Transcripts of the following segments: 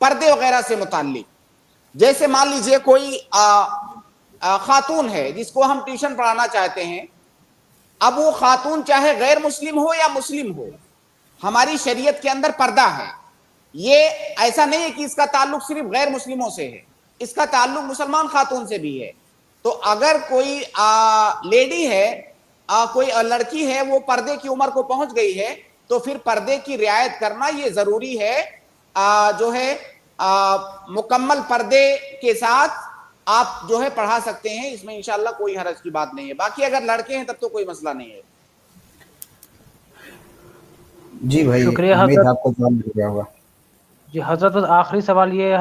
پردے وغیرہ سے متعلق. جیسے مان لیجئے کوئی خاتون ہے جس کو ہم ٹیوشن پڑھانا چاہتے ہیں. اب وہ خاتون چاہے غیر مسلم ہو یا مسلم ہو, ہماری شریعت کے اندر پردہ ہے. یہ ایسا نہیں ہے کہ اس کا تعلق صرف غیر مسلموں سے ہے, اس کا تعلق مسلمان خاتون سے بھی ہے. تو اگر کوئی لیڈی ہے, کوئی لڑکی ہے, وہ پردے کی عمر کو پہنچ گئی ہے, تو پھر پردے کی رعایت کرنا یہ ضروری ہے. جو ہے مکمل پردے کے ساتھ آپ جو ہے پڑھا سکتے ہیں, اس میں انشاءاللہ کوئی حرج کی بات نہیں ہے. باقی اگر لڑکے ہیں تب تو کوئی مسئلہ نہیں ہے. جی بھائی, شکریہ امید حضرت. آپ کو جواب مل گیا ہوگا. جی حضرت, بس آخری سوال یہ ہے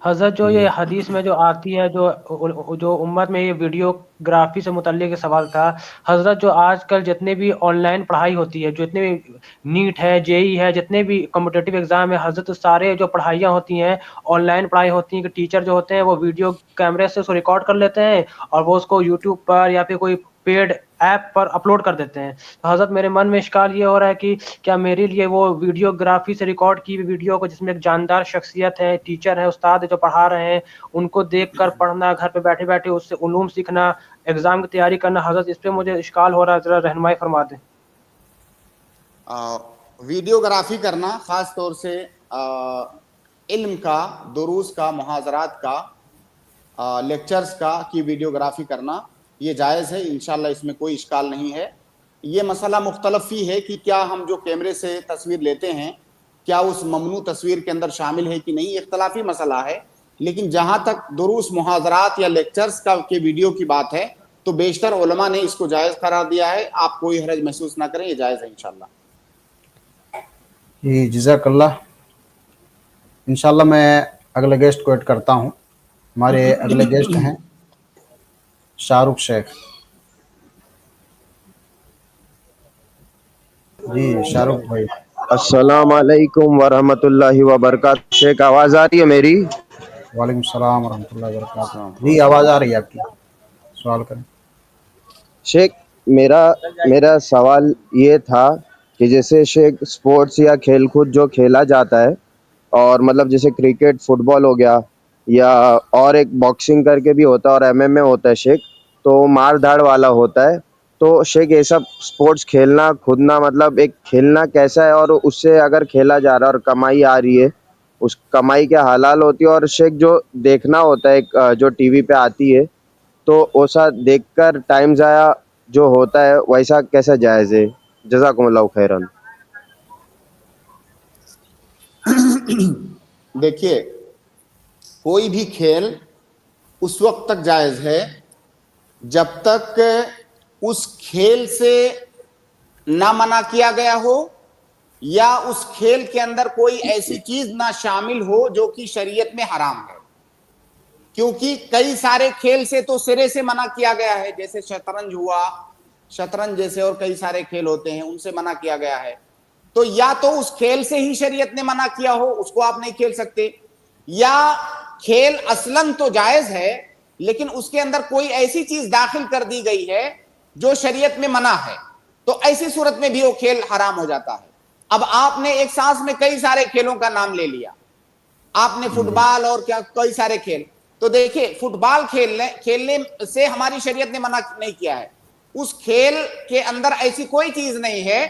حضرت جو یہ حدیث میں جو آتی ہے, جو امت میں یہ ویڈیوگرافی سے متعلق سوال تھا حضرت, جو آج کل جتنے بھی آن لائن پڑھائی ہوتی ہے, جو اتنے بھی نیٹ ہے, JEE ہے, جتنے بھی کمپٹیٹیو ایگزام ہے حضرت, سارے جو پڑھائیاں ہوتی ہیں آن لائن پڑھائی ہوتی ہیں, کہ ٹیچر جو ہوتے ہیں وہ ویڈیو کیمرے سے اس کو ریکارڈ کر لیتے ہیں اور وہ اس کو یوٹیوب پر یا پھر کوئی پیڈ ایپ پر اپلوڈ کر دیتے ہیں. تو حضرت میرے من میں اشکال یہ ہو رہا ہے کہ کیا میرے لیے وہ ویڈیوگرافی سے ریکارڈ کی ویڈیو کو, جس میں ایک جاندار شخصیت ہے, ٹیچر ہے, استاد ہے جو پڑھا رہے ہیں, ان کو دیکھ کر پڑھنا, گھر پہ بیٹھے بیٹھے اس سے علوم سیکھنا, ایگزام کی تیاری کرنا, حضرت اس پہ مجھے اشکال ہو رہا ہے, ذرا رہنمائی فرما دیں. ویڈیوگرافی کرنا, خاص طور سے علم کا, دروس کا, محاضرات کا, لیکچرز کا کی ویڈیوگرافی کرنا یہ جائز ہے. انشاءاللہ اس میں کوئی اشکال نہیں ہے. یہ مسئلہ مختلف ہی ہے کہ کیا ہم جو کیمرے سے تصویر لیتے ہیں کیا اس ممنوع تصویر کے اندر شامل ہے کہ نہیں, اختلافی مسئلہ ہے. لیکن جہاں تک دروس, محاضرات یا لیکچرز کے ویڈیو کی بات ہے تو بیشتر علماء نے اس کو جائز قرار دیا ہے. آپ کوئی حرج محسوس نہ کریں, یہ جائز ہے انشاءاللہ. جی جزاک اللہ. انشاءاللہ میں اگلے گیسٹ کو ایڈ کرتا ہوں. ہمارے اگلے گیسٹ ہیں شاہ رخ شیخ. جی شاہ رخ بھائی. السلام علیکم ورحمۃ اللہ وبرکاتہ. شیخ آواز آ رہی ہے میری؟ وعلیکم السلام ورحمۃ اللہ وبرکاتہ. جی آواز آ رہی ہے آپ کی, سوال کریں. شیخ میرا سوال یہ تھا کہ جیسے شیخ سپورٹس یا کھیل کود جو کھیلا جاتا ہے, اور مطلب جیسے کرکٹ, فٹ بال ہو گیا, یا اور ایک باکسنگ کر کے بھی ہوتا ہے اور MMA ہوتا ہے شیخ, تو مار دھاڑ والا ہوتا ہے. تو شیخ یہ سب سپورٹس کھیلنا کودنا مطلب ایک کھیلنا کیسا ہے, اور اس سے اگر کھیلا جا رہا ہے اور کمائی آ رہی ہے, اس کمائی کیا حلال ہوتی ہے؟ اور شیخ جو دیکھنا ہوتا ہے جو ٹی وی پہ آتی ہے, تو ویسا دیکھ کر ٹائم ضائع جو ہوتا ہے ویسا کیسا جائز ہے؟ جزاکم اللہ خیرن. دیکھیے, کوئی بھی کھیل اس وقت تک جائز ہے جب تک اس کھیل سے نہ منع کیا گیا ہو یا اس کھیل کے اندر کوئی ایسی چیز نہ شامل ہو جو کہ شریعت میں حرام ہے. کیونکہ کئی سارے کھیل سے تو سرے سے منع کیا گیا ہے, جیسے شطرنج ہوا, شطرنج جیسے اور کئی سارے کھیل ہوتے ہیں ان سے منع کیا گیا ہے. تو یا تو اس کھیل سے ہی شریعت نے منع کیا ہو, اس کو آپ نہیں کھیل سکتے, یا کھیل اصلاً تو جائز ہے لیکن اس کے اندر کوئی ایسی چیز داخل کر دی گئی ہے جو شریعت میں منع ہے, تو ایسی صورت میں بھی وہ کھیل حرام ہو جاتا ہے. اب آپ نے ایک سانس میں کئی سارے کھیلوں کا نام لے لیا, آپ نے فٹ بال اور کیا کئی سارے کھیل, تو دیکھیں فٹ بال کھیلنے سے ہماری شریعت نے منع نہیں کیا ہے. اس کھیل کے اندر ایسی کوئی چیز نہیں ہے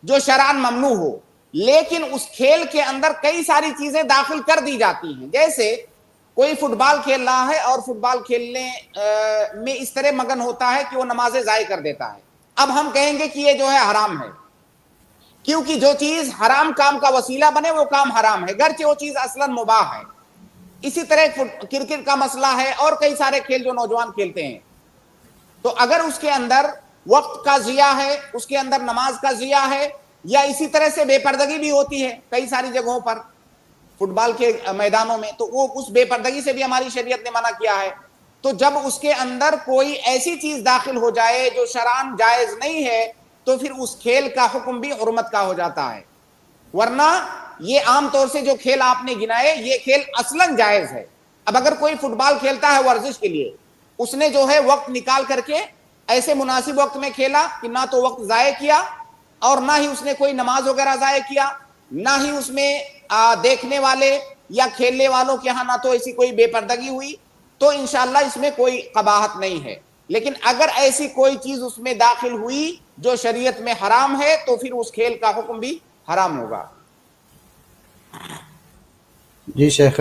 جو شرعاً ممنوع ہو, لیکن اس کھیل کے اندر کئی ساری چیزیں داخل کر دی جاتی ہیں. جیسے کوئی فٹ بال کھیل رہا ہے اور فٹ بال کھیلنے میں اس طرح مگن ہوتا ہے کہ وہ نمازیں ضائع کر دیتا ہے. اب ہم کہیں گے کہ یہ جو ہے حرام ہے, کیونکہ جو چیز حرام کام کا وسیلہ بنے وہ کام حرام ہے, گرچہ وہ چیز اصلاً مباح ہے. اسی طرح کرکٹ کا مسئلہ ہے اور کئی سارے کھیل جو نوجوان کھیلتے ہیں, تو اگر اس کے اندر وقت کا ضیاع ہے, اس کے اندر نماز کا ضیاع ہے, یا اسی طرح سے بے پردگی بھی ہوتی ہے کئی ساری جگہوں پر فٹ بال کے میدانوں میں, تو وہ اس بے پردگی سے بھی ہماری شریعت نے منع کیا ہے. تو جب اس کے اندر کوئی ایسی چیز داخل ہو جائے جو شرعاً جائز نہیں ہے تو پھر اس کھیل کا حکم بھی حرمت کا ہو جاتا ہے. ورنہ یہ عام طور سے جو کھیل آپ نے گنائے یہ کھیل اصلاً جائز ہے. اب اگر کوئی فٹ بال کھیلتا ہے ورزش کے لیے, اس نے جو ہے وقت نکال کر کے ایسے مناسب وقت میں کھیلا کہ نہ تو وقت ضائع کیا اور نہ ہی اس نے کوئی نماز وغیرہ ضائع کیا, نہ ہی اس میں دیکھنے والے یا کھیلنے والوں کے ہاں نہ تو ایسی کوئی بے پردگی ہوئی تو انشاءاللہ اس میں کوئی قباحت نہیں ہے. لیکن اگر ایسی کوئی چیز اس میں داخل ہوئی جو شریعت میں حرام ہے تو پھر اس کھیل کا حکم بھی حرام ہوگا. جی شیخ،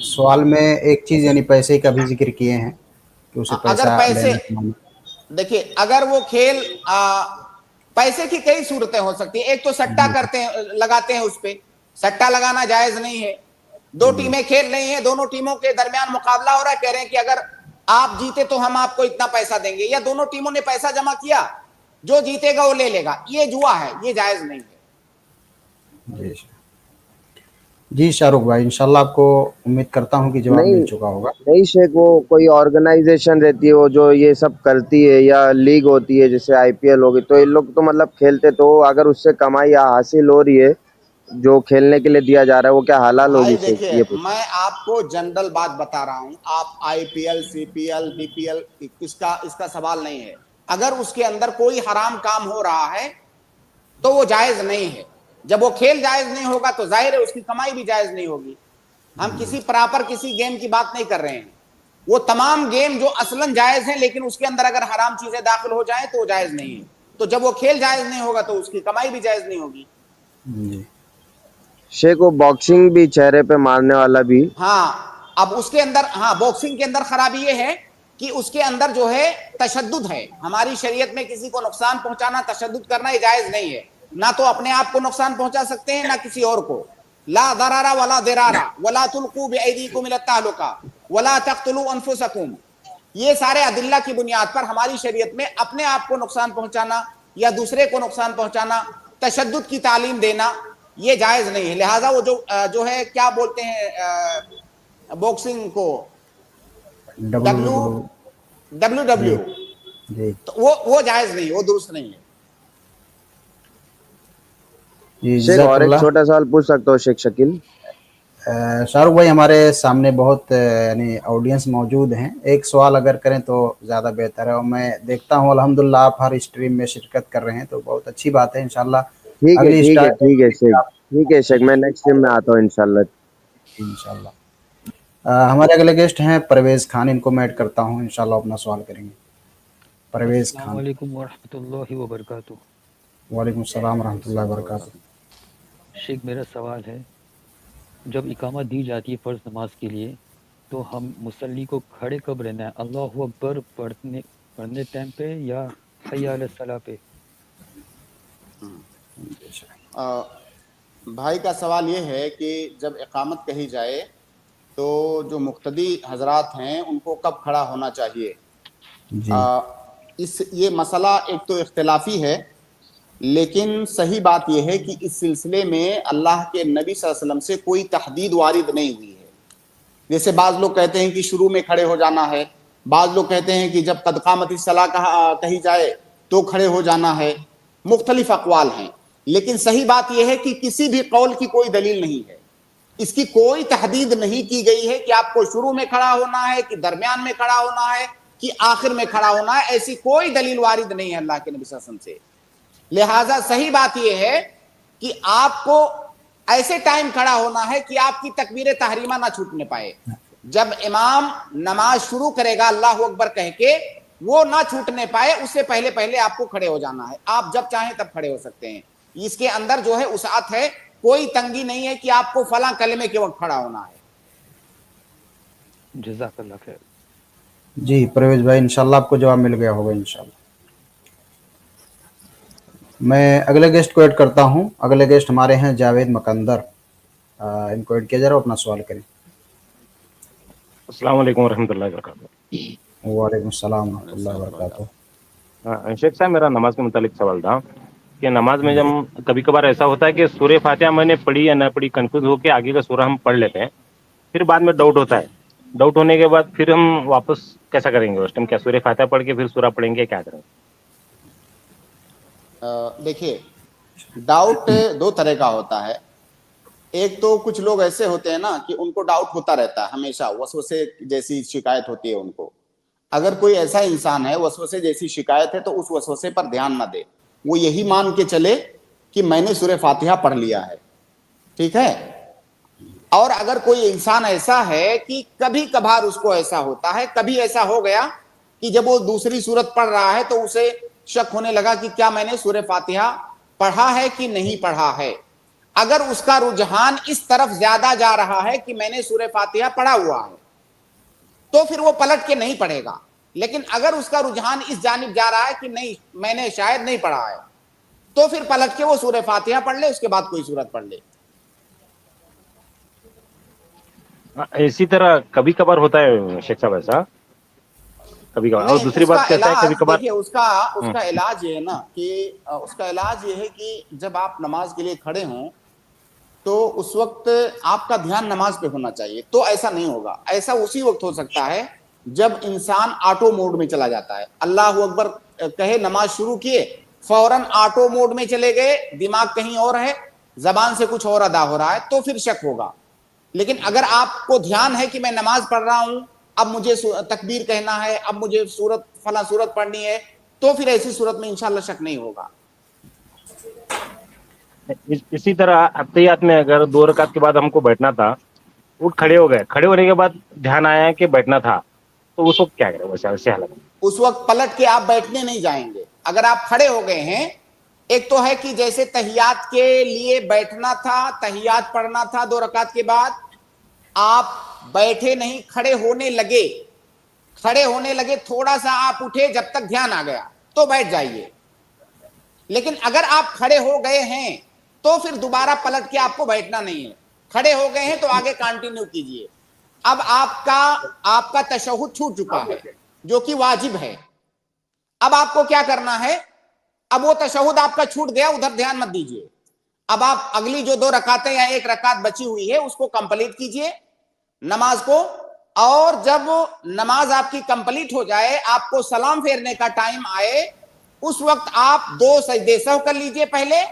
سوال میں ایک چیز یعنی پیسے کا بھی ذکر کیے ہیں کہ اسے اگر پیسہ پیسے لینا کمانا. دیکھیے اگر وہ کھیل پیسے کی کئی صورتیں ہو سکتی ہیں. ایک تو سٹا کرتے ہیں، لگاتے ہیں، اس پہ سٹا لگانا جائز نہیں ہے. دو ٹیمیں کھیل رہی ہیں، دونوں ٹیموں کے درمیان مقابلہ ہو رہا ہے، کہہ رہے ہیں کہ اگر آپ جیتے تو ہم آپ کو اتنا پیسہ دیں گے، یا دونوں ٹیموں نے پیسہ جمع کیا، جو جیتے گا وہ لے لے گا. یہ جوا ہے، یہ جائز نہیں ہے. جی جی شاہ رخ بھائی، انشاءاللہ آپ کو امید کرتا ہوں کہ جواب مل چکا ہوگا. نہیں شیخ، وہ کوئی آرگنائزیشن رہتی ہے وہ جو یہ سب کرتی ہے، یا لیگ ہوتی ہے جیسے آئی پی ایل ہوگی، تو ان لوگ تو مطلب کھیلتے، تو اگر اس سے کمائی حاصل ہو رہی ہے جو کھیلنے کے لیے دیا جا رہا ہے، وہ کیا حلال ہوگی بھائی شیخ؟ دیکھیے یہ پوچھ. میں آپ کو جنرل بات بتا رہا ہوں. آپ I P L, C P L, D P L, اس کا سوال نہیں ہے. اگر اس کے اندر کوئی حرام کام ہو رہا ہے تو وہ جائز نہیں ہے. جب وہ کھیل جائز نہیں ہوگا تو ظاہر ہے اس کی کمائی بھی جائز نہیں ہوگی. ہم کسی پراپر کسی گیم کی بات نہیں کر رہے ہیں. وہ تمام گیم جو اصلاً جائز ہیں لیکن اس کے اندر اگر حرام چیزیں داخل ہو جائیں تو وہ جائز نہیں ہے. تو جب وہ کھیل جائز نہیں ہوگا تو اس کی کمائی بھی جائز نہیں ہوگی. جی شیخ وہ باکسنگ بھی، چہرے پہ مارنے والا بھی. ہاں اب اس کے اندر، ہاں باکسنگ کے اندر خرابی یہ ہے کہ اس کے اندر جو ہے تشدد ہے. ہماری شریعت میں کسی کو نقصان پہنچانا، تشدد کرنا یہ جائز نہیں ہے. نہ تو اپنے آپ کو نقصان پہنچا سکتے ہیں نہ کسی اور کو. لا ضرر ولا ضرار ولا تلقوا بأيديكم الى التهلكة ولا تقتلوا انفسكم. یہ سارے ادلہ کی بنیاد پر ہماری شریعت میں اپنے آپ کو نقصان پہنچانا یا دوسرے کو نقصان پہنچانا، تشدد کی تعلیم دینا، یہ جائز نہیں ہے. لہٰذا وہ جو ہے کیا بولتے ہیں باکسنگ کو، ڈبلو ڈبلو جی ڈبلو، جی تو وہ جائز نہیں، وہ درست نہیں ہے. جی شیخ جزاک اور ایک اللہ. چھوٹا سوال پوچھ سکتا ہوں شیخ شکیل؟ شاہ رخ بھائی ہمارے سامنے بہت یعنی آڈینس موجود ہیں، ایک سوال اگر کریں تو زیادہ بہتر ہے. اور میں دیکھتا ہوں الحمدللہ آپ ہر اسٹریم میں شرکت کر رہے ہیں تو بہت اچھی بات ہے. انشاءاللہ ٹھیک ہے اگلی ٹھیک ہے اسٹارٹ ٹھیک ہے شیخ، ٹھیک ہے شیخ، میں نیکسٹ ٹائم میں آتا ہوں انشاءاللہ. انشاءاللہ. ہمارے اگلے گیسٹ ہیں پرویز خان، ان کو میں ایڈ کرتا ہوں، انشاءاللہ اپنا سوال کریں گے. پرویز السلام خان. علیکم ورحمۃ اللہ وبرکاتہ. وعلیکم السلام ورحمۃ اللہ وبرکاتہ. شیخ میرا سوال ہے، جب اقامت دی جاتی ہے فرض نماز کے لیے تو ہم مصلی کو کھڑے کب رہنا ہے؟ اللہ اکبر پڑھنے ٹائم پہ یا حی علی الصلاۃ پہ؟ بھائی کا سوال یہ ہے کہ جب اقامت کہی جائے تو جو مقتدی حضرات ہیں ان کو کب کھڑا ہونا چاہیے. جی یہ مسئلہ ایک تو اختلافی ہے، لیکن صحیح بات یہ ہے کہ اس سلسلے میں اللہ کے نبی صلی اللہ علیہ وسلم سے کوئی تحدید وارد نہیں ہوئی ہے. جیسے بعض لوگ کہتے ہیں کہ شروع میں کھڑے ہو جانا ہے، بعض لوگ کہتے ہیں کہ جب قد قامت الصلاۃ کہی جائے تو کھڑے ہو جانا ہے. مختلف اقوال ہیں، لیکن صحیح بات یہ ہے کہ کسی بھی قول کی کوئی دلیل نہیں ہے. اس کی کوئی تحدید نہیں کی گئی ہے کہ آپ کو شروع میں کھڑا ہونا ہے کہ درمیان میں کھڑا ہونا ہے کہ آخر میں کھڑا ہونا ہے. ایسی کوئی دلیل وارد نہیں ہے اللہ کے نبی صلی اللہ علیہ وسلم سے. لہٰذا صحیح بات یہ ہے کہ آپ کو ایسے ٹائم کھڑا ہونا ہے کہ آپ کی تکبیر تحریمہ نہ چھوٹنے پائے. جب امام نماز شروع کرے گا اللہ اکبر کہہ کے، وہ نہ چھوٹنے پائے، اس سے پہلے پہلے آپ کو کھڑے ہو جانا ہے. آپ جب چاہیں تب کھڑے ہو سکتے ہیں. اس کے اندر جو ہے وسعت ہے، کوئی تنگی نہیں ہے کہ آپ کو فلاں کلمے کے وقت کھڑا ہونا ہے. جزاک اللہ خیر. جی پرویز بھائی انشاءاللہ آپ کو جواب مل گیا ہوگا انشاءاللہ. میں اگلے گیسٹ کو ایڈ کرتا ہوں. اگلے گیسٹ ہمارے ہیں جاوید مکندر، ان کو ایڈ کیا جا رہا، اپنا سوال کریں. السلام علیکم ورحمۃ اللہ وبرکاتہ. وعلیکم السلام ورحمۃ اللہ وبرکاتہ. شیخ صاحب میرا نماز کے متعلق سوال تھا کہ نماز میں جب کبھی کبھار ایسا ہوتا ہے کہ سورہ فاتحہ میں نے پڑھی یا نہ پڑھی، کنفیوز ہو کے آگے کا سورہ ہم پڑھ لیتے ہیں، پھر بعد میں ڈاؤٹ ہوتا ہے. ڈاؤٹ ہونے کے بعد پھر ہم واپس کیسا کریں گے؟ اس ٹائم کیا سورہ فاتحہ پڑھ کے پھر سورہ پڑھیں گے، کیا کریں گے؟ دیکھیے ڈاؤٹ دو طرح کا ہوتا ہے. ایک تو کچھ لوگ ایسے ہوتے ہیں نا کہ ان کو ڈاؤٹ ہوتا رہتا ہے ہمیشہ، وسوسے جیسی شکایت ہوتی ہے ان کو. اگر کوئی ایسا انسان ہے وسوسے جیسی شکایت ہے تو اس وسوسے پر دھیان نہ دے، وہ یہی مان کے چلے کہ میں نے سورہ فاتحہ پڑھ لیا ہے. ٹھیک ہے. اور اگر کوئی انسان ایسا ہے کہ کبھی کبھار اس کو ایسا ہوتا ہے, کبھی ایسا ہو گیا کہ جب وہ دوسری سورت پڑھ رہا ہے تو اسے شک ہونے لگا کہ کیا میں نے سورہ فاتحہ پڑھا ہے کہ نہیں پڑھا ہے, اگر اس کا رجحان اس طرف زیادہ جا رہا ہے کہ میں نے سورہ فاتحہ پڑھا ہوا ہے تو پھر وہ پلٹ کے نہیں پڑھے گا. لیکن اگر اس کا رجحان اس جانب جا رہا ہے کہ نہیں میں نے شاید نہیں پڑھا ہے تو پھر پلٹ کے وہ سورہ فاتحہ پڑھ لے, اس کے بعد کوئی سورت پڑھ لے. اسی طرح کبھی کبھار ہوتا ہے شیخ صاحب ایسا, کبھی کبھار. اور دوسری بات کیسا ہے کبھی کبھار دیکھیے اس کا علاج یہ ہے نا کہ اس کا علاج یہ ہے کہ جب آپ نماز کے لیے کھڑے ہوں تو اس وقت آپ کا دھیان نماز پہ ہونا چاہیے, تو ایسا نہیں ہوگا. ایسا اسی وقت ہو سکتا ہے جب انسان آٹو موڈ میں چلا جاتا ہے, اللہ اکبر کہے نماز شروع کیے فوراً آٹو موڈ میں چلے گئے, دماغ کہیں اور ہے, زبان سے کچھ اور ادا ہو رہا ہے, تو پھر شک ہوگا. لیکن اگر آپ کو دھیان ہے کہ میں نماز پڑھ رہا ہوں, اب مجھے تکبیر کہنا ہے, اب مجھے فلاں سورت پڑھنی ہے, تو پھر ایسی صورت میں انشاءاللہ شک نہیں ہوگا. اسی طرح اتحیات میں اگر 2 رکعت کے بعد ہم کو بیٹھنا تھا, اٹھ کھڑے ہو گئے, کھڑے ہونے کے بعد دھیان آیا کہ بیٹھنا تھا, تو اس وقت کیا کرے ویسے حالت میں؟ اس وقت پلٹ کے آپ بیٹھنے نہیں جائیں گے. اگر آپ کھڑے ہو گئے ہیں, ایک تو ہے کہ جیسے تحیات کے لیے بیٹھنا تھا, تحیات پڑھنا تھا 2 رکعت کے بعد, آپ بیٹھے نہیں, کھڑے ہونے لگے, تھوڑا سا آپ اٹھے, جب تک دھیان آ گیا تو بیٹھ جائیے. لیکن اگر آپ کھڑے ہو گئے ہیں تو پھر دوبارہ پلٹ کے آپ کو بیٹھنا نہیں ہے, کھڑے ہو گئے ہیں تو آگے کنٹینیو کیجئے. اب آپ کا تشہد چھوٹ چکا ہے جو کہ واجب ہے. اب آپ کو کیا کرنا ہے, اب وہ تشہد آپ کا چھوٹ گیا, ادھر دھیان مت دیجئے. اب آپ اگلی جو 2 رکعتیں یا 1 رکعت بچی ہوئی ہے اس کو کمپلیٹ کیجئے نماز کو, اور جب نماز آپ کی کمپلیٹ ہو جائے, آپ کو سلام پھیرنے کا ٹائم آئے, اس وقت آپ 2 سجدے سہو کر لیجئے پہلے,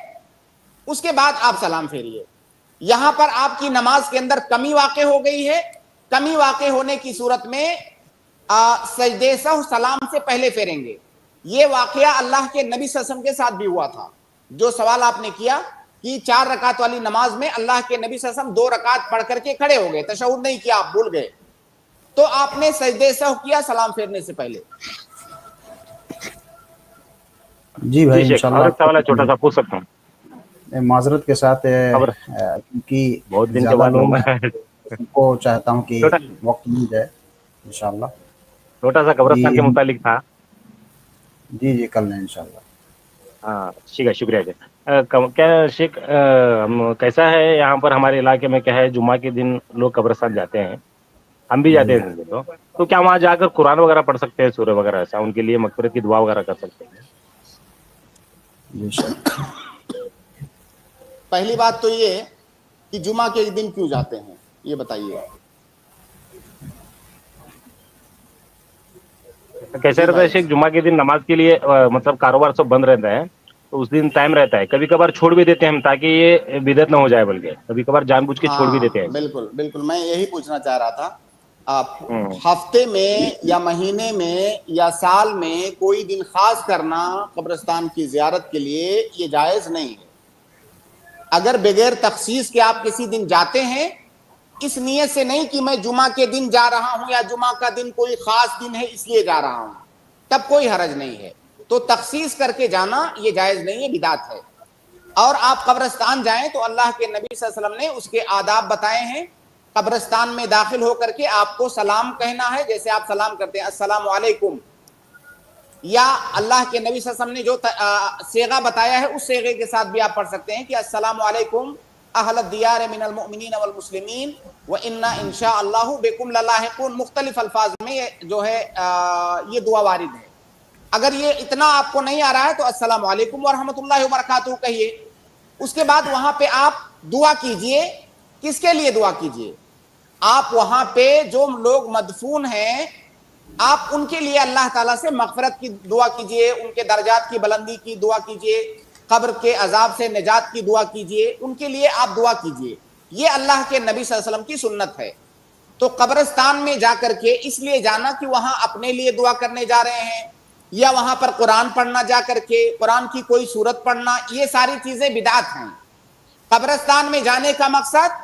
اس کے بعد آپ سلام پھیریے. یہاں پر آپ کی نماز کے اندر کمی واقع ہو گئی ہے. کمی واقع ہونے کی صورت میں سجدے سہو سلام سے پہلے پھیریں گے. یہ واقعہ اللہ کے نبی صلی اللہ علیہ وسلم کے ساتھ بھی ہوا تھا. جو سوال آپ نے کیا کہ 4 رکعت والی نماز میں اللہ کے نبی صلی اللہ علیہ وسلم 2 رکعت پڑھ کر کے کھڑے ہو گئے, تشہد نہیں کیا, آپ بھول گئے, تو آپ نے سجدے سہو کیا سلام پھیرنے سے پہلے. جی بھائی شیخ, اور ایک سوال ہے چھوٹا سا, پوچھ سکتا ہوں؟ معذرت کے ساتھ, کیونکہ بہت دن کے زیادہ بعد لوگ کو چاہتا ہوں کہ چھوٹا وقت مل جائے انشاءاللہ. سا قبرستان کے متعلق تھا. جی کل نہیں انشاءاللہ. ہاں ٹھیک ہے, شکریہ جی. کیا شیخ کیسا ہے یہاں پر ہمارے علاقے میں, کیا ہے جمعہ کے دن لوگ قبرستان جاتے ہیں, ہم بھی جاتے ہیں, تو کیا وہاں جا کر قرآن وغیرہ پڑھ سکتے ہیں, سورہ وغیرہ ایسا, ان کے لیے مغفرت کی دعا وغیرہ کر سکتے ہیں؟ پہلی بات تو یہ کہ جمعہ کے دن کیوں جاتے ہیں یہ بتائیے. کیسے رہتا ہے شیخ, جمعہ کے دن نماز کے لیے مطلب کاروبار سب بند رہتا ہے, تو اس دن ٹائم رہتا ہے, کبھی کبھار چھوڑ بھی دیتے ہیں ہم تاکہ یہ بدعت نہ ہو جائے, بلکہ کبھی کبھار جان بوجھ کے چھوڑ بھی دیتے ہیں. بالکل میں یہی پوچھنا چاہ رہا تھا. آپ ہفتے میں یا مہینے میں یا سال میں کوئی دن خاص کرنا قبرستان کی زیارت کے لیے یہ جائز نہیں ہے. اگر بغیر تخصیص کے آپ کسی دن جاتے ہیں, اس نیت سے نہیں کہ میں جمعہ کے دن جا رہا ہوں یا جمعہ کا دن کوئی خاص دن ہے اس لیے جا رہا ہوں, تب کوئی حرج نہیں ہے. تو تخصیص کر کے جانا یہ جائز نہیں ہے, بدعت ہے. اور آپ قبرستان جائیں تو اللہ کے نبی صلی اللہ علیہ وسلم نے اس کے آداب بتائے ہیں. قبرستان میں داخل ہو کر کے آپ کو سلام کہنا ہے, جیسے آپ سلام کرتے ہیں السلام علیکم, یا اللہ کے نبی صلی اللہ علیہ وسلم نے جو صیغہ بتایا ہے اس صیغے کے ساتھ بھی آپ پڑھ سکتے ہیں کہ السلام علیکم اہل الدیار من المؤمنین والمسلمین وَإِنَّا إِن شَاءَ اللَّهُ بِكُمْ لَلَاحِقُونَ. مختلف الفاظ میں جو ہے یہ دعا وارد ہے. اگر یہ اتنا آپ کو نہیں آ رہا ہے تو السلام علیکم ورحمۃ اللہ وبرکاتہ کہیے. اس کے بعد وہاں پہ آپ دعا کیجئے. کس کے لیے دعا کیجئے؟ آپ وہاں پہ جو لوگ مدفون ہیں آپ ان کے لیے اللہ تعالیٰ سے مغفرت کی دعا کیجئے, ان کے درجات کی بلندی کی دعا کیجئے, قبر کے عذاب سے نجات کی دعا کیجئے, ان کے لیے آپ دعا کیجئے. یہ اللہ کے نبی صلی اللہ علیہ وسلم کی سنت ہے. تو قبرستان میں جا کر کے اس لیے جانا کہ وہاں اپنے لیے دعا کرنے جا رہے ہیں, یا وہاں پر قرآن پڑھنا جا کر کے قرآن کی کوئی سورت پڑھنا, یہ ساری چیزیں بدعت ہیں. قبرستان میں جانے کا مقصد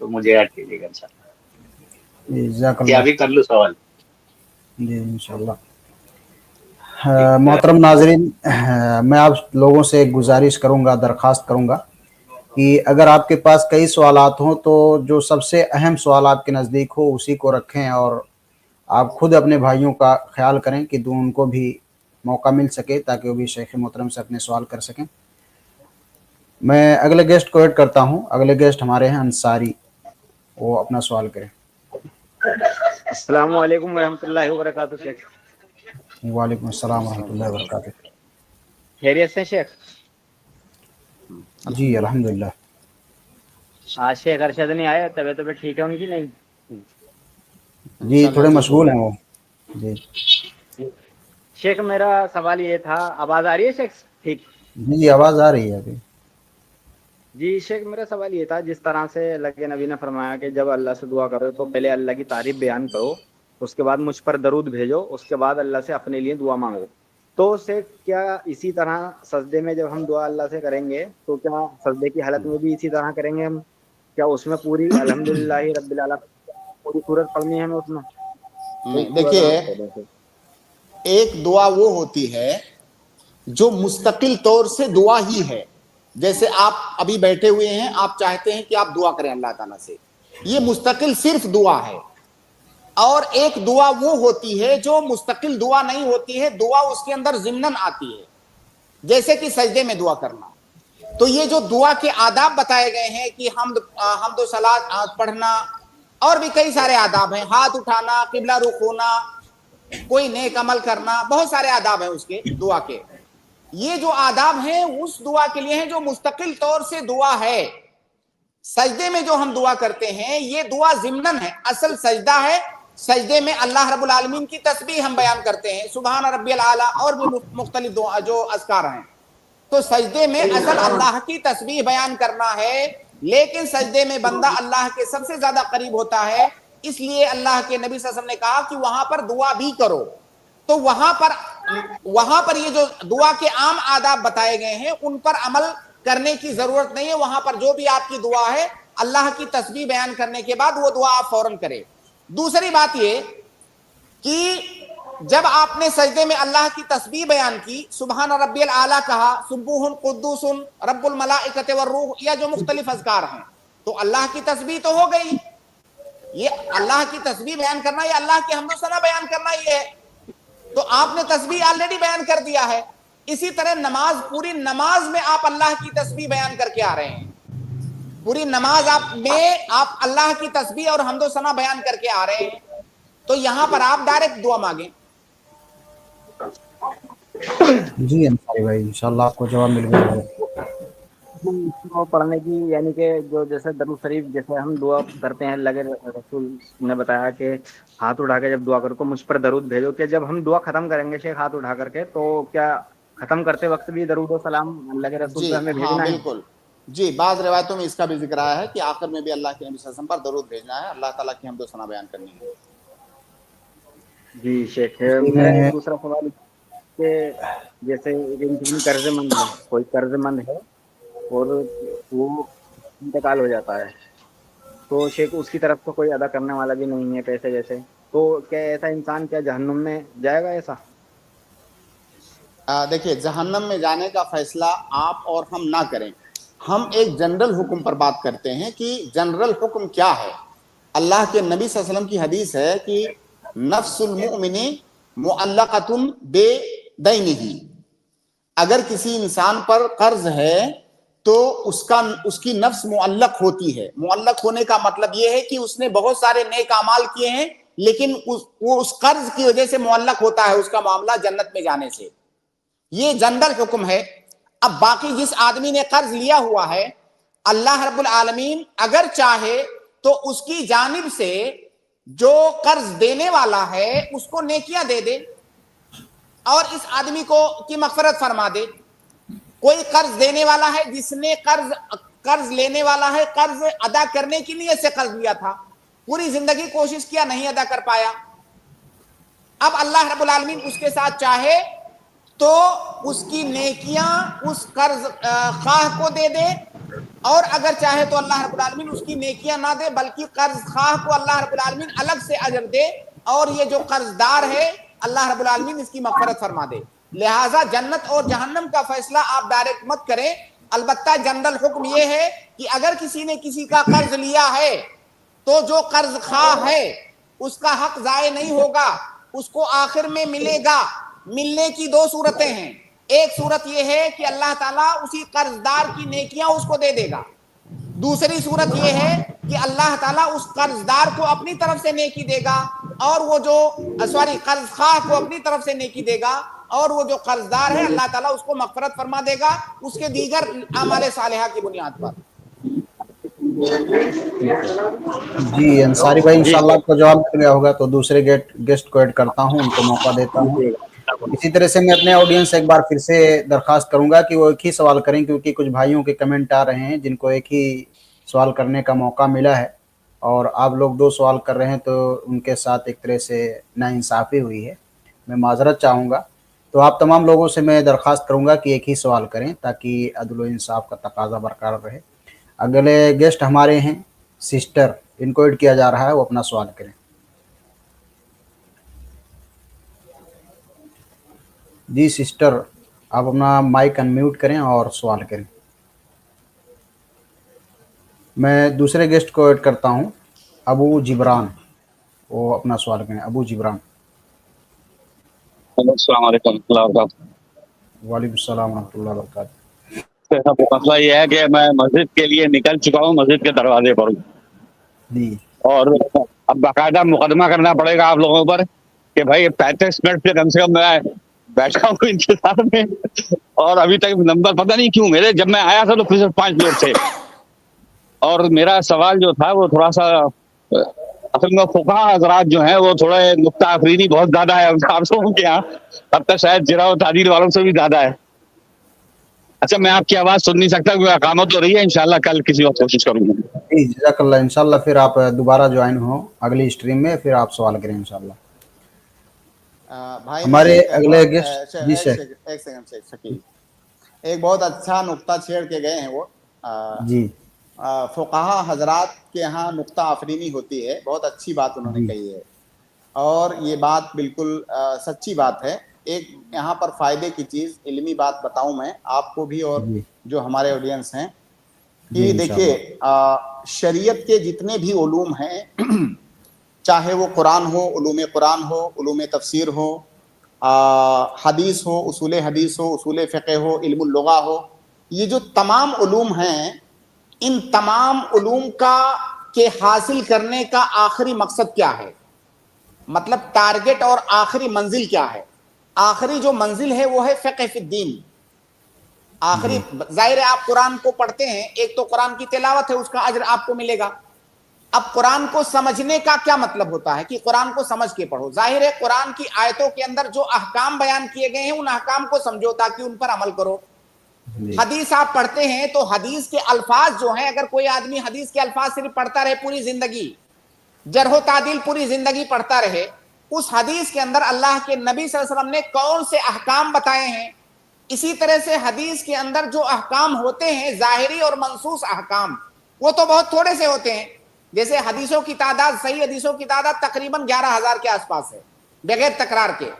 تو مجھے یاد کیجیے گا انشاءاللہ. جزاک کیا اللہ. ابھی کر لوں سوال؟ جی انشاءاللہ. محترم ناظرین، میں آپ لوگوں سے ایک گزارش کروں گا، درخواست کروں گا کہ اگر آپ کے پاس کئی سوالات ہوں تو جو سب سے اہم سوال آپ کے نزدیک ہو اسی کو رکھیں، اور آپ خود اپنے بھائیوں کا خیال کریں کہ ان کو بھی موقع مل سکے تاکہ وہ بھی شیخ محترم سے اپنے سوال کر سکیں. میں اگلے گیسٹ کو ایڈ کرتا ہوں. اگلے گیسٹ ہمارے ہیں انصاری، وہ اپنا سوال کریں. السلام علیکم ورحمۃ اللہ وبرکاتہ. شیخ وعلیکم السلام ورحمۃ اللہ وبرکاتہ. خیریت سے شیخ؟ جی الحمدللہ. آج شیخ ارشد نہیں آئے، طبیعت ٹھیک ہے ان کی نہیں؟ جی تھوڑے ٹھیک ہو مشغول ہیں گئے. وہ. جی شیخ میرا سوال یہ تھا، آواز آ رہی ہے شیخ ٹھیک؟ جی آواز آ رہی ہے ابھی. جی شیخ میرا سوال یہ تھا، جس طرح سے اللہ کے نبی نے فرمایا کہ جب اللہ سے دعا کرو تو پہلے اللہ کی تعریف بیان کرو، اس کے بعد مجھ پر درود بھیجو، اس کے بعد اللہ سے اپنے لیے دعا مانگو. تو شیخ کیا اسی طرح سجدے میں جب ہم دعا اللہ سے کریں گے تو کیا سجدے کی حالت میں بھی اسی طرح کریں گے ہم؟ کیا اس میں پوری الحمدللہ رب العالمین پوری سورت پڑھنی ہے ہمیں اس میں؟ نہیں دیکھیے، ایک دعا وہ ہوتی ہے جو مستقل طور سے دعا ہی ہے. جیسے آپ ابھی بیٹھے ہوئے ہیں، آپ چاہتے ہیں کہ آپ دعا کریں اللہ تعالیٰ سے، یہ مستقل صرف دعا ہے. اور ایک دعا وہ ہوتی ہے جو مستقل دعا نہیں ہوتی ہے، دعا اس کے اندر ضمناً آتی ہے، جیسے کہ سجدے میں دعا کرنا. تو یہ جو دعا کے آداب بتائے گئے ہیں کہ حمد و صلات پڑھنا، اور بھی کئی سارے آداب ہیں، ہاتھ اٹھانا، قبلہ رخ ہونا، کوئی نیک عمل کرنا، بہت سارے آداب ہیں اس کے دعا کے. یہ جو آداب ہیں اس دعا کے لیے ہیں جو مستقل طور سے دعا ہے. سجدے میں جو ہم دعا کرتے ہیں یہ دعا ضمناً ہے، اصل سجدہ ہے. سجدے میں اللہ رب العالمین کی تسبیح ہم بیان کرتے ہیں، سبحان ربی الاعلیٰ، اور بھی مختلف دعا جو اذکار ہیں. تو سجدے میں اصل اللہ کی تسبیح بیان کرنا ہے، لیکن سجدے میں بندہ اللہ کے سب سے زیادہ قریب ہوتا ہے، اس لیے اللہ کے نبی صلی اللہ علیہ وسلم نے کہا کہ وہاں پر دعا بھی کرو. تو وہاں پر یہ جو دعا کے عام آداب بتائے گئے ہیں ان پر عمل کرنے کی ضرورت نہیں ہے. وہاں پر جو بھی آپ کی دعا ہے اللہ کی تسبیح بیان کرنے کے بعد وہ دعا آپ فوراً کریں. دوسری بات یہ کہ جب آپ نے سجدے میں اللہ کی تسبیح بیان کی، سبحان ربی الاعلیٰ کہا، سبوح قدوس رب الملائکۃ والروح، یا جو مختلف اذکار ہیں، تو اللہ کی تسبیح تو ہو گئی. یہ اللہ کی تسبیح بیان کرنا، یہ اللہ کی حمد و ثنا بیان کرنا یہ ہے. تو آپ نے تسبیح آلریڈی بیان کر دیا ہے. اسی طرح نماز، پوری نماز میں آپ اللہ کی تسبیح بیان کر کے آ رہے ہیں. پوری نماز آپ اللہ کی تسبیح اور حمد و ثنا بیان کر کے آ رہے ہیں. تو یہاں پر آپ ڈائریکٹ دعا مانگیں. جی انصاری بھائی انشاءاللہ آپ کو جواب مل گیا ہے. پڑھنے کی، یعنی کہ جو جیسے درود شریف جیسے ہم دعا کرتے ہیں، اللہ کے رسول نے بتایا کہ ہاتھ اٹھا کے جب دعا کرو تو مجھ پر درود بھیجو. کہ جب ہم دعا ختم کریں گے شیخ ہاتھ اٹھا کر کے، تو کیا ختم کرتے وقت بھی درود و سلام اللہ کے رسول جی پہ ہمیں ہاں بھیجنا ہے؟ بالکل. جی بعض روایتوں میں اس کا بھی ذکر آیا ہے کہ آخر میں بھی اللہ کے نبی صلی اللہ علیہ وسلم پر درود بھیجنا ہے، اللہ تعالیٰ کی حمد و ثنا بیان کرنی ہے. جی شیخ اسی میرا میں ایک دوسرا سوال کہ جیسے ایک انسان قرض مند ہے، کوئی قرض مند ہے اور وہ انتقال ہو جاتا ہے، تو شیخ اس کی طرف سے کوئی ادا کرنے والا بھی نہیں ہے پیسے جیسے، تو کیا ایسا انسان کیا جہنم میں جائے گا ایسا؟ دیکھیے، جہنم میں جانے کا فیصلہ آپ اور ہم نہ کریں. ہم ایک جنرل حکم پر بات کرتے ہیں کہ جنرل حکم کیا ہے. اللہ کے نبی صلی اللہ علیہ وسلم کی حدیث ہے کہ نفس المؤمن معلقۃ بدینہ. اگر کسی انسان پر قرض ہے تو اس کی نفس معلق ہوتی ہے. معلق ہونے کا مطلب یہ ہے کہ اس نے بہت سارے نیک اعمال کیے ہیں، لیکن وہ اس قرض کی وجہ سے معلق ہوتا ہے، اس کا معاملہ جنت میں جانے سے. یہ جنرل حکم ہے. اب باقی جس آدمی نے قرض لیا ہوا ہے، اللہ رب العالمین اگر چاہے تو اس کی جانب سے جو قرض دینے والا ہے اس کو نیکیاں دے دے اور اس آدمی کی مغفرت فرما دے. کوئی قرض دینے والا ہے جس نے قرض لینے والا ہے، قرض ادا کرنے کی نیت سے قرض لیا تھا، پوری زندگی کوشش کیا، نہیں ادا کر پایا. اب اللہ رب العالمین اس کے ساتھ چاہے تو اس کی نیکیاں اس قرض خواہ کو دے دے اور اگر چاہے تو اللہ رب العالمین اس کی نیکیاں نہ دے بلکہ قرض خواہ کو اللہ رب العالمین الگ سے اجر دے، اور یہ جو قرض دار ہے اللہ رب العالمین اس کی مغفرت فرما دے۔ لہٰذا جنت اور جہنم کا فیصلہ آپ ڈائریکٹ مت کریں، البتہ جنرل حکم یہ ہے کہ اگر کسی نے کسی کا قرض لیا ہے تو جو قرض خواہ ہے اس کا حق ضائع نہیں ہوگا، اس کو آخر میں ملے گا۔ ملنے کی دو صورتیں ہیں، ایک صورت یہ ہے کہ اللہ تعالیٰ اسی قرض دار کی نیکیاں اس کو دے دے گا، دوسری صورت یہ ہے کہ اللہ تعالیٰ اس قرض دار کو اپنی طرف سے نیکی دے گا، اور وہ جو قرض خواہ کو اپنی طرف سے نیکی دے گا، اور وہ جو قرض دار ہے اللہ تعالیٰ اس کو مغفرت فرما دے گا اس کے دیگر اعمال صالحہ کی بنیاد پر۔ جی انصاری بھائی انشاءاللہ آپ کو جواب مل گیا ہوگا، تو دوسرے گیسٹ کو ایڈ کرتا ہوں، ان کو موقع دیتا ہوں۔ اسی طرح سے میں اپنے آڈینس سے ایک بار پھر سے درخواست کروں گا کہ وہ ایک ہی سوال کریں، کیونکہ کچھ بھائیوں کے کمنٹ آ رہے ہیں جن کو ایک ہی سوال کرنے کا موقع ملا ہے، اور آپ لوگ دو سوال کر رہے ہیں، تو ان کے ساتھ ایک طرح سے ناانصافی ہوئی ہے، میں معذرت چاہوں گا۔ تو آپ تمام لوگوں سے میں درخواست کروں گا کہ ایک ہی سوال کریں تاکہ عدل و انصاف کا تقاضا برقرار رہے۔ اگلے گیسٹ ہمارے ہیں سسٹر، ان کو ایڈ کیا جا رہا ہے، وہ اپنا سوال کریں۔ جی سسٹر، آپ اپنا مائک انمیوٹ کریں اور سوال کریں۔ میں دوسرے گیسٹ کو ایڈ کرتا ہوں، ابو جبران، وہ اپنا سوال کریں۔ ابو جبران۔ السلام علیکم ورحمۃ اللہ وبرکاتہ۔ وعلیکم السلام ورحمۃ اللہ وبرکاتہ۔ مسئلہ یہ ہے کہ میں مسجد کے لیے نکل چکا ہوں، مسجد کے دروازے پر ہوں، جی، اور اب باقاعدہ مقدمہ کرنا پڑے گا آپ لوگوں پر کہ بھائی 35 منٹ سے کم میں بیٹھا ہوں انتظار میں، اور ابھی تک نمبر پتہ نہیں کیوں میرے، جب میں آیا تھا تو صرف 5 لوگ تھے۔ اور میرا سوال جو تھا وہ تھوڑا سا، اصل میں فقہا حضرات جو ہیں وہ تھوڑے نکتہ آفرینی بہت زیادہ ہے آپ لوگوں کے یہاں، اب تک شاید جرح و تعدیل والوں سے بھی زیادہ ہے۔ اچھا میں آپ کی آواز سن نہیں سکتا کیونکہ اقامت ہو رہی ہے، انشاءاللہ کل کسی وقت کوشش کروں گا۔ جی جزاک اللہ، انشاءاللہ پھر آپ دوبارہ جوائن ہوں اگلی اسٹریم میں، پھر آپ سوال کریں انشاءاللہ۔ بھائی ہمارے اگلے گیسٹ، جی شیخ، ایک سیکنڈ شکیل، ایک بہت اچھا نقطہ چھیڑ کے گئے ہیں وہ۔ جی فقہا حضرات کے ہاں نقطہ آفرینی ہوتی ہے، بہت اچھی بات انہوں نے کہی ہے، اور یہ بات بالکل سچی بات ہے۔ ایک یہاں پر فائدے کی چیز، علمی بات بتاؤں میں آپ کو بھی اور جو ہمارے آڈینس ہیں، کہ دیکھیے شریعت کے جتنے بھی علوم ہیں، چاہے وہ قرآن ہو، علوم قرآن ہو، علوم تفسیر ہو، حدیث ہو، اصول حدیث ہو، اصول فقہ ہو، علم اللغہ ہو، یہ جو تمام علوم ہیں، ان تمام علوم کے حاصل کرنے کا آخری مقصد کیا ہے؟ مطلب ٹارگٹ اور آخری منزل کیا ہے؟ آخری جو منزل ہے وہ ہے فقہ فی الدین۔ آخری ظاہر ہے آپ قرآن کو پڑھتے ہیں، ایک تو قرآن کی تلاوت ہے، اس کا اجر آپ کو ملے گا۔ اب قرآن کو سمجھنے کا کیا مطلب ہوتا ہے کہ قرآن کو سمجھ کے پڑھو؟ ظاہر ہے قرآن کی آیتوں کے اندر جو احکام بیان کیے گئے ہیں ان احکام کو سمجھو تاکہ ان پر عمل کرو۔ حدیث آپ پڑھتے ہیں تو حدیث کے الفاظ جو ہیں، اگر کوئی آدمی حدیث کے الفاظ صرف پڑھتا رہے پوری زندگی، جرح و تعدیل پوری زندگی پڑھتا رہے، اس حدیث کے اندر اللہ کے نبی صلی اللہ علیہ وسلم نے کون سے احکام بتائے ہیں، اسی طرح سے حدیث کے اندر جو احکام ہوتے ہیں ظاہری اور منصوص احکام، وہ تو بہت تھوڑے سے ہوتے ہیں۔ جیسے حدیثوں کی تعداد، صحیح حدیثوں کی تعداد تقریباً 11,000 کے آس پاس ہے بغیر تکرار کے۔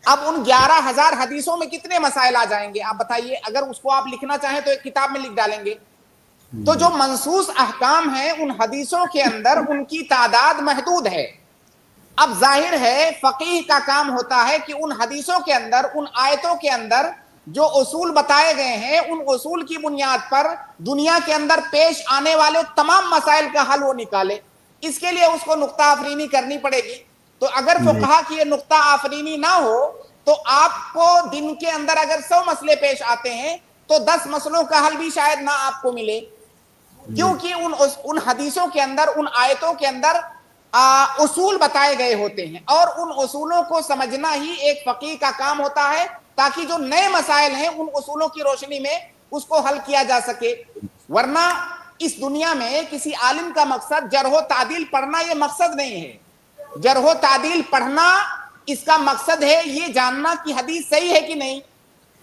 اب ان 11,000 حدیثوں میں کتنے مسائل آ جائیں گے آپ بتائیے؟ اگر اس کو آپ لکھنا چاہیں تو ایک کتاب میں لکھ ڈالیں گے۔ تو جو منصوص احکام ہیں ان حدیثوں کے اندر ان کی تعداد محدود ہے۔ اب ظاہر ہے فقیہ کا کام ہوتا ہے کہ ان حدیثوں کے اندر، ان آیتوں کے اندر جو اصول بتائے گئے ہیں، ان اصول کی بنیاد پر دنیا کے اندر پیش آنے والے تمام مسائل کا حل وہ نکالے۔ اس کے لیے اس کو نقطہ آفرینی کرنی پڑے گی۔ تو اگر فقہا کی یہ نقطہ آفرینی نہ ہو تو آپ کو دن کے اندر اگر 100 مسئلے پیش آتے ہیں تو 10 مسئلوں کا حل بھی شاید نہ آپ کو ملے، کیونکہ ان حدیثوں کے اندر، ان آیتوں کے اندر اصول بتائے گئے ہوتے ہیں، اور ان اصولوں کو سمجھنا ہی ایک فقیہ کا کام ہوتا ہے تاکہ جو نئے مسائل ہیں ان اصولوں کی روشنی میں اس کو حل کیا جا سکے۔ ورنہ اس دنیا میں کسی عالم کا مقصد جرح و تعدیل پڑھنا یہ مقصد نہیں ہے۔ جرح و تعدیل پڑھنا اس کا مقصد ہے یہ جاننا کہ حدیث صحیح ہے کہ نہیں،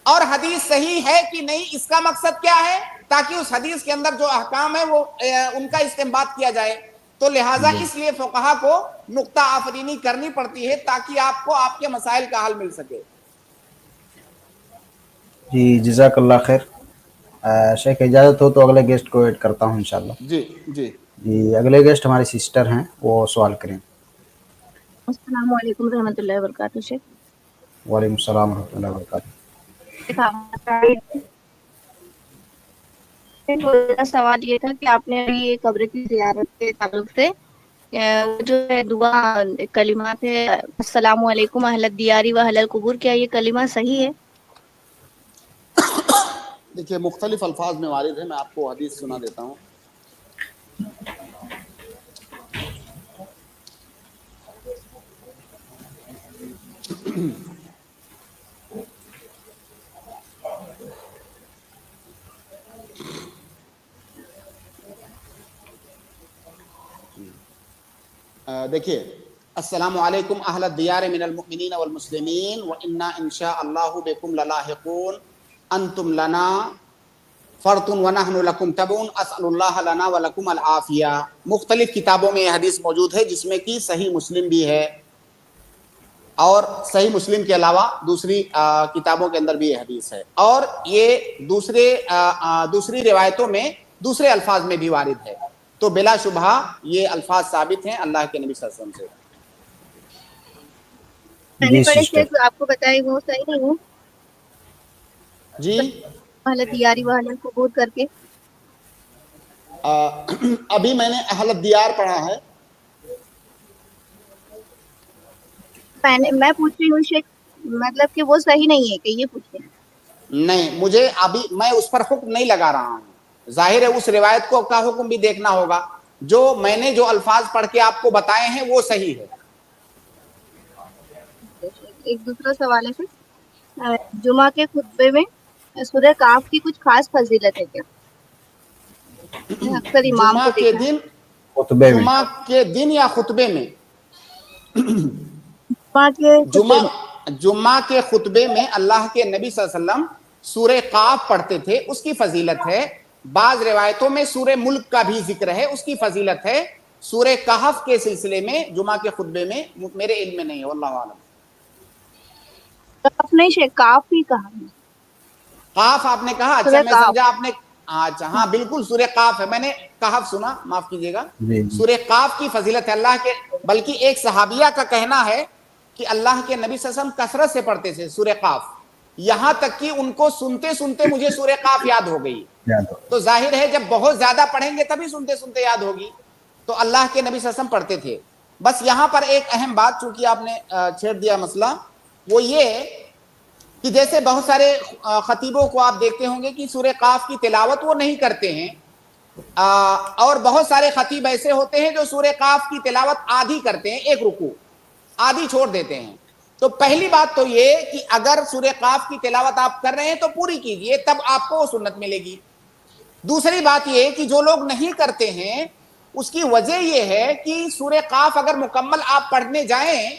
اور حدیث صحیح ہے کہ نہیں اس کا مقصد کیا ہے؟ تاکہ اس حدیث کے اندر جو احکام ہے وہ ان کا استنباط کیا جائے. تو لہٰذا اس لیے فقہا کو نقطہ آفرینی کرنی پڑتی ہے تاکہ آپ کو آپ کے مسائل کا حل مل سکے. جی جزاک اللہ خیر. شیخ اجازت ہو تو اگلے گیسٹ کو ایڈ کرتا ہوں انشاءاللہ. جی جی جی اگلے گیسٹ ہمارے سسٹر ہیں, وہ سوال کریں. السلام علیکم رحمۃ اللہ وبرکاتہ. شیخ وعلیکم السلام ورحمۃ اللہ وبرکاتہ. میرا سوال یہ تھا کہ آپ نے ابھی قبر کی زیارت کے تعلق سے وہ جو ہے دعا کلمات ہے السلام علیکم اہل الدیار و اہل القبور, کیا یہ کلمہ صحیح ہے؟ دیکھیے مختلف الفاظ میں وارد ہے, میں آپ کو حدیث سنا دیتا ہوں. دیکھیے السلام علیکم اہل الدیار من المؤمنین والمسلمین وانا انشاء اللہ بکم للاحقون انتم لنا فرط ونحن لکم تبعون اسأل اللہ لنا ولکم العافیہ. مختلف کتابوں میں یہ حدیث موجود ہے جس میں کہ صحیح مسلم بھی ہے اور صحیح مسلم کے علاوہ دوسری کتابوں کے اندر بھی یہ حدیث ہے, اور یہ دوسری روایتوں میں دوسرے الفاظ میں بھی وارد ہے. تو بلا شبہ یہ الفاظ ثابت ہیں اللہ کے نبی صلی اللہ علیہ وسلم سے. میں نے پڑھے شیخ آپ کو بتائی وہ صحیح نہیں ہے جی اہل دیاری و اہل القبور کر کے. ابھی میں نے اہل الدیار پڑھا ہے. میں پوچھ رہی ہوں شیخ, مطلب کہ وہ صحیح نہیں ہے کہ یہ پوچھ رہے ہیں؟ نہیں, مجھے ابھی میں اس پر حکم نہیں لگا رہا ہوں. ظاہر ہے اس روایت کو کا حکم بھی دیکھنا ہوگا. جو میں نے جو الفاظ پڑھ کے آپ کو بتائے ہیں وہ صحیح ہے. ایک دوسرا سوال ہے پھر, جمعہ کے خطبے میں سورہ کاف کی کچھ خاص فضیلت ہے کیا؟ اکثر امام جمعہ کو کے دیکھا دن, جمعہ کے دن یا خطبے میں؟ جمعہ کے خطبے میں اللہ کے نبی صلی اللہ علیہ وسلم سورہ قاف پڑھتے تھے, اس کی فضیلت ہے. بعض روایتوں میں سورہ ملک کا بھی ذکر ہے, اس کی فضیلت ہے. سورہ کہف کے سلسلے میں جمعہ کے خطبے میں میرے علم میں نہیں ہے, واللہ اعلم. کاف نہیں شیخ, کاف ہی کہا ہے. قاف آپ نے کہا؟ اچھا میں سمجھا آپ نے, اچھا ہاں بالکل سورہ قاف ہے, میں نے کہف سنا, معاف کیجیے گا. سورہ قاف کی فضیلت ہے اللہ کے, بلکہ ایک صحابیہ کا کہنا ہے کہ اللہ کے نبی صلی اللہ علیہ وسلم کثرت سے پڑھتے تھے سورہ قاف, یہاں تک کہ ان کو سنتے سنتے مجھے سورہ قاف یاد ہو گئی. تو ظاہر ہے جب بہت زیادہ پڑھیں گے تبھی سنتے سنتے یاد ہوگی. تو اللہ کے نبی صلی اللہ علیہ وسلم پڑھتے تھے. بس یہاں پر ایک اہم بات چونکہ آپ نے چھیڑ دیا مسئلہ, وہ یہ کہ جیسے بہت سارے خطیبوں کو آپ دیکھتے ہوں گے کہ سورہ قاف کی تلاوت وہ نہیں کرتے ہیں, اور بہت سارے خطیب ایسے ہوتے ہیں جو سورہ قاف کی تلاوت آدھی کرتے ہیں, ایک رکوع آدھی چھوڑ دیتے ہیں. تو پہلی بات تو یہ کہ اگر سورہ قاف کی تلاوت آپ کر رہے ہیں تو پوری کیجئے, تب آپ کو سنت ملے گی. دوسری بات یہ کہ جو لوگ نہیں کرتے ہیں اس کی وجہ یہ ہے کہ سورہ قاف اگر مکمل آپ پڑھنے جائیں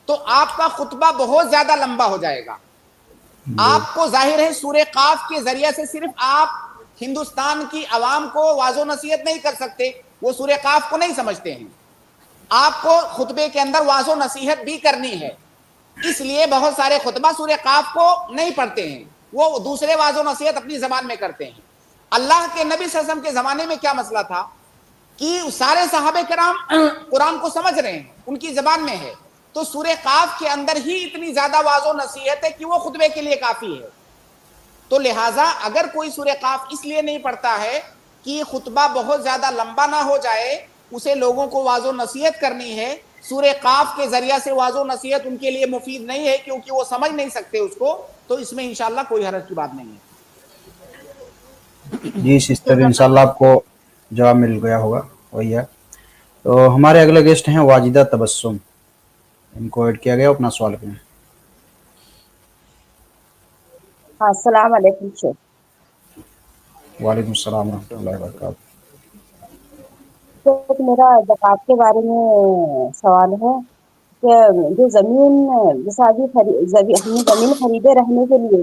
تو آپ کا خطبہ بہت زیادہ لمبا ہو جائے گا. آپ کو ظاہر ہے سورہ قاف کے ذریعے سے صرف آپ ہندوستان کی عوام کو واعظ و نصیحت نہیں کر سکتے, وہ سورہ قاف کو نہیں سمجھتے ہیں. آپ کو خطبے کے اندر واعظ و نصیحت بھی کرنی ہے, اس لیے بہت سارے خطبہ سورہ قاف کو نہیں پڑھتے ہیں, وہ دوسرے واعظ و نصیحت اپنی زبان میں کرتے ہیں. اللہ کے نبی صلی اللہ علیہ وسلم کے زمانے میں کیا مسئلہ تھا کہ سارے صحابہ کرام قرآن کو سمجھ رہے ہیں, ان کی زبان میں ہے, تو سورہ قاف کے اندر ہی اتنی زیادہ واعظ و نصیحت ہے کہ وہ خطبے کے لیے کافی ہے. تو لہٰذا اگر کوئی سورہ قاف اس لیے نہیں پڑھتا ہے کہ خطبہ بہت زیادہ لمبا نہ ہو جائے, اسے لوگوں کو واعظ و نصیحت کرنی ہے, سورہ قاف کے ذریعہ سے واعظ و نصیحت ان کے لیے مفید نہیں ہے کیونکہ وہ سمجھ نہیں سکتے اس کو, تو اس میں انشاءاللہ کوئی حرج کی بات نہیں ہے. جی سسٹر انشاءاللہ آپ کو جواب مل گیا ہوگا, وہی ہے. تو ہمارے اگلے گیسٹ ہیں واجدہ تبسم, ان کو ایڈ کیا گیا, اپنا سوال کریں. السلام علیکم شیخ. وعلیکم السلام ورحمۃ اللہ وبرکاتہ. تو میرا زکوٰۃ کے بارے میں سوال ہے کہ جو زمین ہم نے زمین خریدے رہنے کے لیے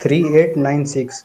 3896,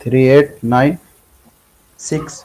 3896।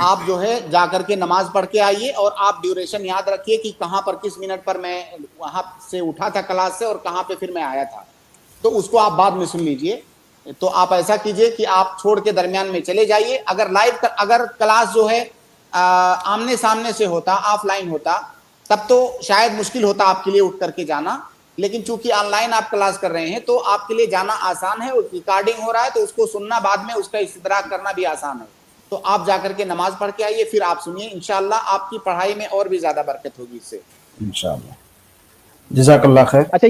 آپ جو ہے جا کر کے نماز پڑھ کے آئیے، اور آپ ڈیوریشن یاد رکھیے کہ کہاں پر کس منٹ پر میں وہاں سے اٹھا تھا کلاس سے اور کہاں پہ پھر میں آیا تھا، تو اس کو آپ بعد میں سن لیجئے. تو آپ ایسا کیجئے کہ آپ چھوڑ کے درمیان میں چلے جائیے. اگر کلاس جو ہے آمنے سامنے سے ہوتا، آف لائن ہوتا، تب تو شاید مشکل ہوتا آپ کے لیے اٹھ کر کے جانا، لیکن چونکہ آن لائن آپ کلاس کر رہے ہیں تو آپ کے لیے جانا آسان ہے. ریکارڈنگ ہو رہا ہے تو اس کو سننا بعد میں، اس کا استدراک کرنا بھی آسان ہے. تو آپ جا کر کے نماز پڑھ کے آئیے، پھر آپ سنیے، انشاءاللہ آپ کی پڑھائی میں اور بھی زیادہ برکت ہوگی اس سے انشاءاللہ. جزاک اللہ خیر. اچھا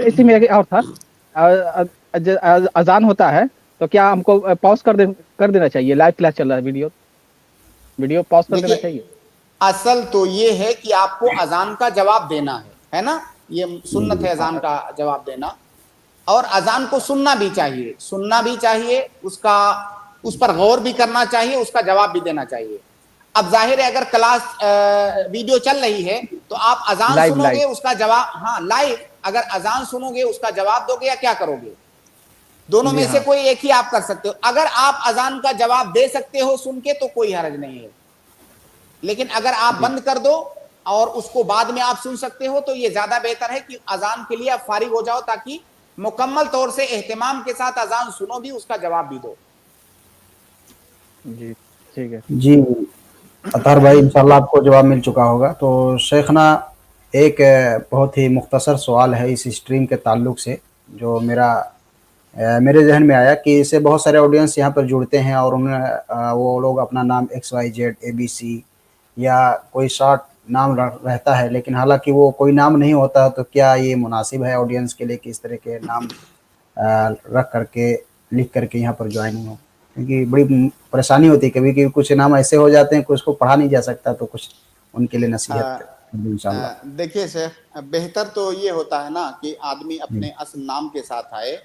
اسی میں ایک اور تھا، اذان ہوتا ہے تو کیا ہم کو پاز کر دینا چاہیے؟ لائیو کلاس چل رہا ہے، ویڈیو پاز کر دینا چاہیے؟ اصل تو یہ ہے کہ آپ کو اذان کا جواب دینا ہے نا، یہ سنت ہے اذان کا جواب دینا، اور اذان کو سننا بھی چاہیے، اس پر غور بھی کرنا چاہیے، اس کا جواب بھی دینا چاہیے. اب ظاہر ہے اگر کلاس ویڈیو چل رہی ہے تو آپ اذان سنو گے، اس کا جواب، ہاں لائیو، اگر اذان سنو گے اس کا جواب دو گے یا کیا کرو گے؟ دونوں میں سے کوئی ایک ہی آپ کر سکتے ہو. اگر آپ اذان کا جواب دے سکتے ہو سن کے تو کوئی حرج نہیں ہے، لیکن اگر آپ بند کر دو اور اس کو بعد میں آپ سن سکتے ہو تو یہ زیادہ بہتر ہے کہ اذان کے لیے آپ فارغ ہو جاؤ، تاکہ مکمل طور سے اہتمام کے ساتھ اذان سنو بھی، اس کا جواب بھی دو. جی ٹھیک ہے. جی اطہر بھائی، انشاءاللہ آپ کو جواب مل چکا ہوگا. تو شیخنا ایک بہت ہی مختصر سوال ہے اس اسٹریم کے تعلق سے، جو میرے ذہن میں آیا کہ اس سے بہت سارے آڈینس یہاں پر جڑتے ہیں اور وہ لوگ اپنا نام XYZ ABC یا کوئی شارٹ نام رہتا ہے، لیکن حالانکہ وہ کوئی نام نہیں ہوتا. تو کیا یہ مناسب ہے آڈینس کے لیے کہ اس طرح کے نام رکھ کر کے لکھ کر کے یہاں پر جوائننگ ہو؟ کیونکہ بڑی پریشانی ہوتی ہے کبھی کہ کچھ نام ایسے ہو جاتے ہیں کہ اس کو پڑھا نہیں جا سکتا، تو کچھ ان کے لیے نصیحت انشاءاللہ. دیکھیے شیخ، بہتر تو یہ ہوتا ہے نا کہ آدمی اپنے اصل نام کے ساتھ آئے.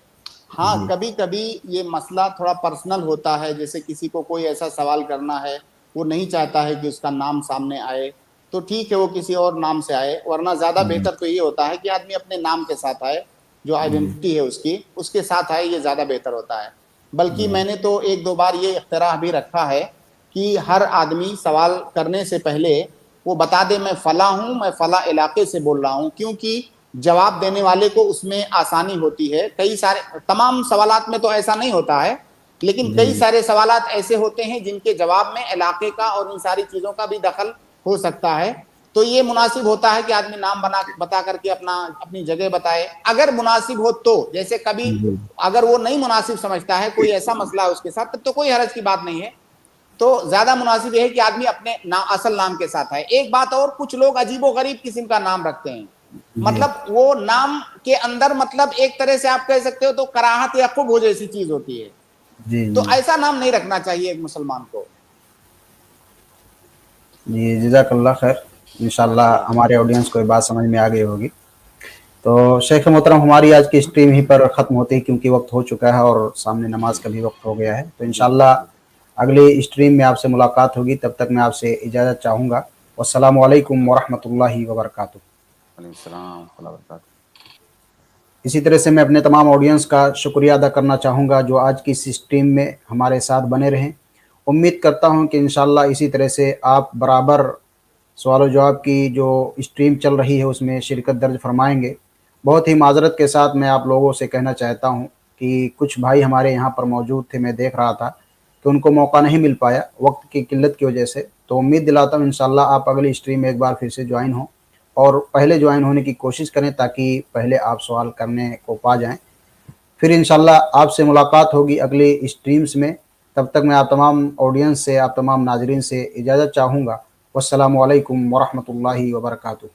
ہاں کبھی کبھی یہ مسئلہ تھوڑا پرسنل ہوتا ہے، جیسے کسی کو کوئی ایسا سوال کرنا ہے، وہ نہیں چاہتا ہے کہ اس کا نام سامنے آئے، تو ٹھیک ہے وہ کسی اور نام سے آئے، ورنہ زیادہ بہتر تو یہ ہوتا ہے کہ آدمی اپنے نام کے ساتھ آئے، جو آئیڈینٹی ہے اس کے ساتھ آئے، یہ زیادہ بہتر ہوتا ہے. بلکہ میں نے تو ایک دو بار یہ اقتراح بھی رکھا ہے کہ ہر آدمی سوال کرنے سے پہلے وہ بتا دے میں فلاں ہوں، میں فلاں علاقے سے بول رہا ہوں، کیونکہ جواب دینے والے کو اس میں آسانی ہوتی ہے. کئی سارے، تمام سوالات میں تو ایسا نہیں ہوتا ہے، لیکن کئی سارے سوالات ایسے ہوتے ہیں جن کے جواب میں علاقے کا اور ان ساری چیزوں کا بھی دخل ہو سکتا ہے. تو یہ مناسب ہوتا ہے کہ آدمی نام بتا کر کے اپنی جگہ بتائے، اگر مناسب ہو تو. جیسے کبھی اگر وہ نہیں مناسب سمجھتا ہے، کوئی ایسا مسئلہ ہے اس کے ساتھ، تب تو کوئی حرج کی بات نہیں ہے. تو زیادہ مناسب یہ ہے کہ آدمی اپنے اصل نام کے ساتھ آئے. ایک بات اور، کچھ لوگ عجیب و غریب قسم کا نام رکھتے ہیں، مطلب وہ نام کے اندر مطلب ایک طرح سے آپ کہہ سکتے ہو تو کراہت یا قبح جیسی چیز ہوتی ہے. تو ایسا نام نہیں رکھنا چاہیے ایک مسلمان کو. جی جزاک اللہ خیر. انشاءاللہ ہمارے آڈینس کو یہ بات سمجھ میں آ گئی ہوگی. تو شیخ محترم، ہماری آج کی اسٹریم ہی پر ختم ہوتی ہے کیونکہ وقت ہو چکا ہے اور سامنے نماز کا بھی وقت ہو گیا ہے. تو انشاءاللہ اگلی اسٹریم میں آپ سے ملاقات ہوگی، تب تک میں آپ سے اجازت چاہوں گا. والسلام علیکم ورحمۃ اللہ وبرکاتہ. وعلیکم السلام ورحمۃ اللہ وبرکاتہ. اسی طرح سے میں اپنے تمام آڈینس کا شکریہ ادا کرنا چاہوں گا جو آج کی اس اسٹریم میں ہمارے ساتھ بنے رہیں. امید کرتا ہوں کہ انشاءاللہ اسی طرح سے آپ برابر سوال و جواب کی جو اسٹریم چل رہی ہے اس میں شرکت درج فرمائیں گے. بہت ہی معذرت کے ساتھ میں آپ لوگوں سے کہنا چاہتا ہوں کہ کچھ بھائی ہمارے یہاں پر موجود تھے، میں دیکھ رہا تھا کہ ان کو موقع نہیں مل پایا وقت کی قلت کی وجہ سے. تو امید دلاتا ہوں انشاءاللہ آپ اگلی اسٹریم میں ایک بار پھر سے جوائن ہوں اور پہلے جوائن ہونے کی کوشش کریں تاکہ پہلے آپ سوال کرنے کو پا جائیں. پھر انشاءاللہ آپ سے ملاقات ہوگی اگلی اسٹریمز میں. تب تک میں آپ تمام آڈینس سے، آپ تمام ناظرین سے اجازت چاہوں گا. والسلام علیکم ورحمۃ اللہ وبرکاتہ.